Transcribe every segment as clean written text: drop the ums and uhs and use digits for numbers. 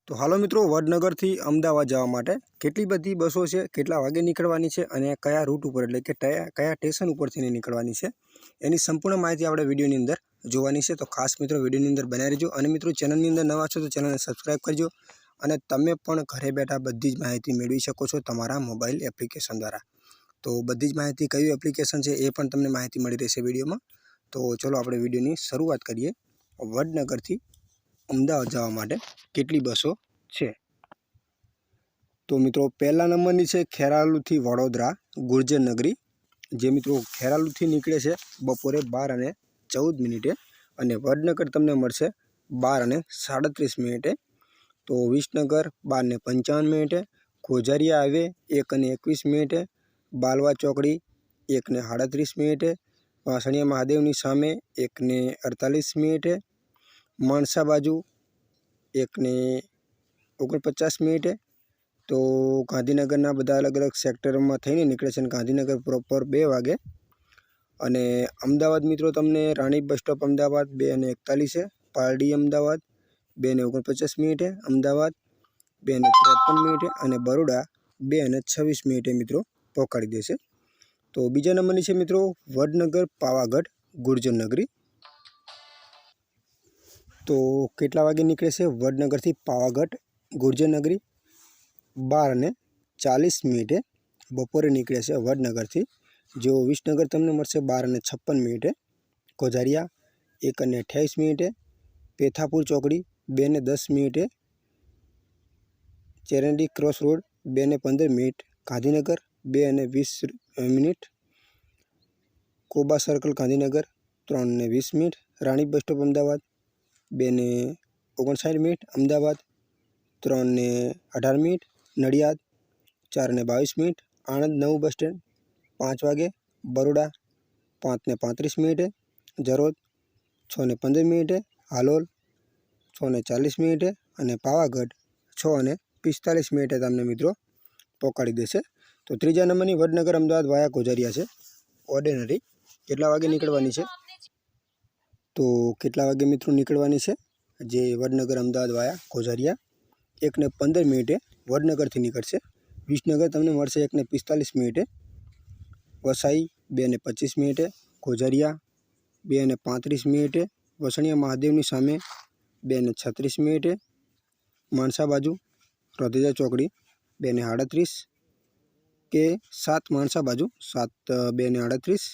તો હાલો મિત્રો, વડનગરથી અમદાવાદ જવા માટે કેટલી બધી બસો છે, કેટલા વાગે નીકળવાની છે અને કયા રૂટ ઉપર એટલે કે કયા સ્ટેશન ઉપરથી નીકળવાની છે એની સંપૂર્ણ માહિતી આપણે વિડીયોની અંદર જોવાની છે। તો ખાસ મિત્રો વિડીયોની અંદર બનાવી રહેજો અને મિત્રો ચેનલની અંદર નવા છો તો ચેનલને સબસ્ક્રાઈબ કરજો અને તમે પણ ઘરે બેઠા બધી જ માહિતી મેળવી શકો છો તમારા મોબાઈલ એપ્લિકેશન દ્વારા। તો બધી જ માહિતી કયું એપ્લિકેશન છે એ પણ તમને માહિતી મળી રહેશે વિડીયોમાં। તો ચલો આપણે વિડીયોની શરૂઆત કરીએ। વડનગરથી અમદાવાદ જવા માટે કેટલી બસો છે તો મિત્રો પહેલા નંબરની છે ખેરાલુથી વડોદરા ગુર્જર નગરી, જે મિત્રો ખેરાલુથી નીકળે છે બપોરે 12:14 અને વડનગર તમને મળશે 12:37। તો વિસનગર 12:55, ખોજરિયા હાઈવે 1:21, બાલવા ચોકડી 1:38, વાસણિયા મહાદેવની સામે 1:48, માણસા બાજુ 1:49। તો ગાંધીનગરના બધા અલગ અલગ સેક્ટરમાં થઈને નીકળે છે અને ગાંધીનગર પ્રોપર 2 વાગે। અને અમદાવાદ મિત્રો તમને રાણી બસ સ્ટોપ અમદાવાદ 2:41, પાલડી અમદાવાદ 2:49, અમદાવાદ 2:53 અને બરોડા 2:26 મિત્રો પહોંચાડી દેશે। તો બીજા નંબરની છે મિત્રો વડનગર પાવાગઢ ગુર્જર નગરી। તો કેટલા વાગે નીકળે છે વડનગરથી પાવાગઢ ગુર્જર નગરી? 12:40 બપોરે નીકળે છે વડનગરથી। જો વિસનગર તમને મળશે 12:56, ખોજરિયા 1:28, પેથાપુર ચોકડી 2:10, Cherendi cross road 2:15, Gandhinagar 2:20, Koba circle Gandhinagar 3:20, Rani bus stop Ahmedabad 2:59, Ahmedabad 3:18, Nadiad 4:22, Anand નવું બસ સ્ટેન્ડ 5 વાગે, બરોડા 5:35, જરોદ 6:15, હાલોલ 6:40 અને પાવાગઢ 6:45 તમને મિત્રો પહોંચાડી દેશે। તો ત્રીજા નંબરની વડનગર અમદાવાદ વાયા ખોજરિયા છે ઓર્ડિનરી। કેટલા વાગે નીકળવાની છે તો કેટલા વાગે મિત્રો નીકળવાની છે જે વડનગર અમદાવાદ વાયા ખોજરિયા? 1:15 વડનગરથી નીકળશે। વિસનગર તમને મળશે 1:45, વસાઈ 2:25, ખોજરિયા 2:35, વસણિયા મહાદેવની સામે 2:36, માણસા બાજુ રોધેજા ચોકડી 2:38 કે 7, માણસા બાજુ 2:38,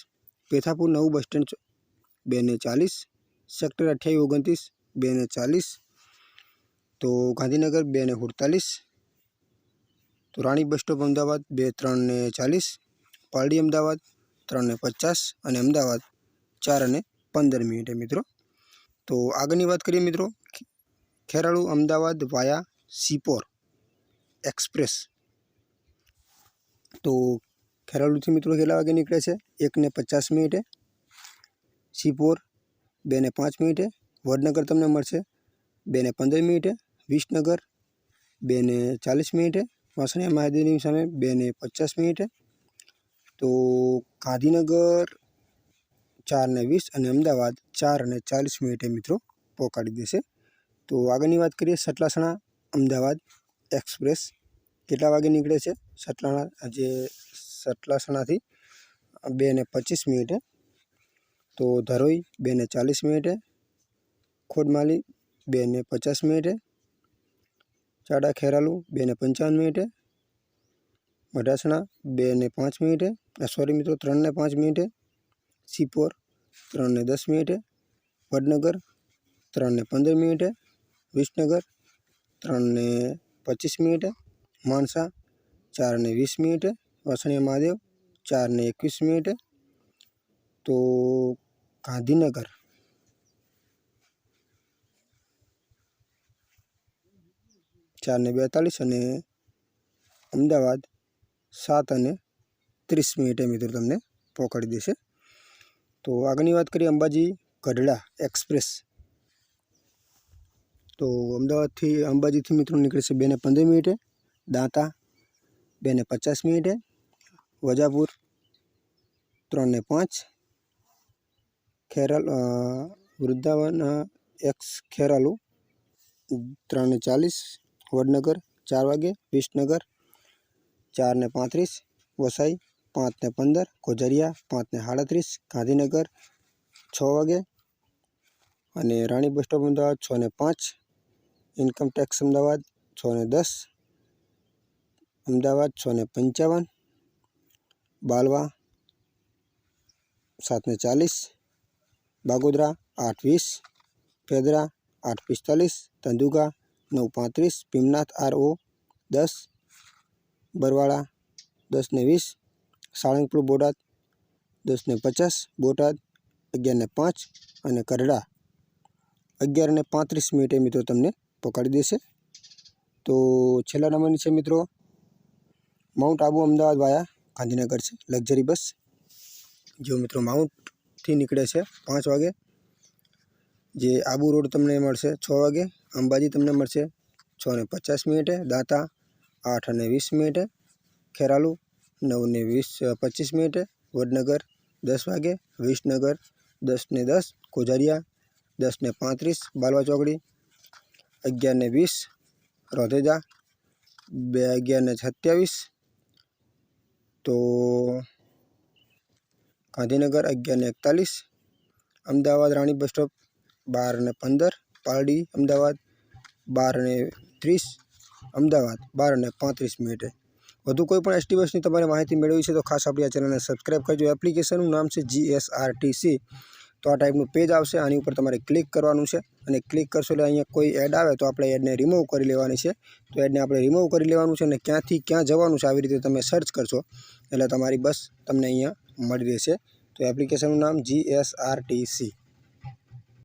પેથાપુર નવું બસ સ્ટેન્ડ 2:40, સેક્ટર 28-29 2:40, તો ગાંધીનગર 2:48, તો રાણી બસ સ્ટોપ અમદાવાદ 3:40, પાલડી અમદાવાદ 3:50 અને અમદાવાદ 4:15 મિત્રો। તો આગળની વાત કરીએ મિત્રો ખેરાલુ અમદાવાદ વાયા સિપોર એક્સપ્રેસ। તો ખેરાલુથી મિત્રો કેટલા વાગે નીકળે છે? 1:50, સિપોર 2:05, વડનગર તમને મળશે 2:15, વિસનગર 2:40, વાસણિયા મહાદેવની સામે 2:50, તો ગાંધીનગર 4:20 અને અમદાવાદ 4:40 મિત્રો પહોંચાડી દેશે। તો આગળની વાત કરીએ સતલાસણા અમદાવાદ એક્સપ્રેસ। કેટલા વાગે નીકળે છે સતલાસણાથી? 2:25, તો ધરોઈ 2:40, ખોડમાલી 2:50, ચાડા ખેરાલુ 2:55, મઢાસણા 2:05, સોરી મિત્રો 3:05, સિપોર 3:10, વડનગર 3:15, વિસનગર 3:25, માણસા 4:20, વાસણિયા મહાદેવ 4:21, તો ગાંધીનગર 4:42 અને અમદાવાદ 7:30 મિત્રો તમને પહોંચાડી દેશે। તો આગળની વાત કરીએ અંબાજી ગઢડા એક્સપ્રેસ। તો અંબાજીથી મિત્રો નીકળશે 2:15, દાંતા 2:50, વજાપુર 3:05, વૃંદાવન એક્સ ખેરાલુ 3:40, વડનગર 4 વાગે, વિસનગર 4:35, વસાઈ 5:15, કોઝરિયા 5:37, ગાંધીનગર 6 વાગે અને Rani bus stop Ahmedabad 6:05, income tax Ahmedabad 6:10, Ahmedabad 6:55, Balva 7:40, Bagodara 8:20, Pedra 8:45, Dhandhuka 9:35, Bhimnath RO 10, Barwala 10:20, Salangpur Botad 10:50, Botad 11:05 અને કરડા 11:35 મિત્રો તમને પકડી દેશે. તો છેલ્લા નંબરની છે મિત્રો માઉન્ટ આબુ અમદાવાદ વાયા ગાંધીનગર છે લક્ઝરી બસ. જો મિત્રો માઉન્ટથી નીકળે છે 5 વાગે, જે આબુ રોડ તમને મળશે 6 વાગે, અંબાજી તમને મળશે 6:50, દાંતા 8:20, ખેરાલુ 9:25, વડનગર 10 વાગે, વિસનગર 10:10, કોઝરિયા 10:35, બાલવા ચોકડી 11:20, રોધેજા 11:27, તો ગાંધીનગર 11:41, અમદાવાદ રાણી બસ સ્ટોપ 12:15, પાલડી અમદાવાદ 12:30, અમદાવાદ 12:35. વધુ કોઈ પણ એસટી બસની તમારે માહિતી મેળવી છે તો ખાસ આપણી આ ચેનલને સબસ્ક્રાઈબ કરજો. એપ્લિકેશનનું નામ છે GSRTC. તો આ ટાઈપનું પેજ આવશે, આની ઉપર તમારે ક્લિક કરવાનું છે અને ક્લિક કરશો એટલે અહીંયા કોઈ એડ આવે તો આપણે એડને રિમૂવ કરી લેવાની છે. તો એડને આપણે રિમૂવ કરી લેવાનું છે અને ક્યાંથી ક્યાં જવાનું છે આવી રીતે તમે સર્ચ કરશો એટલે તમારી બસ તમને અહીંયા મળી રહેશે. તો એપ્લિકેશનનું નામ GSRTC.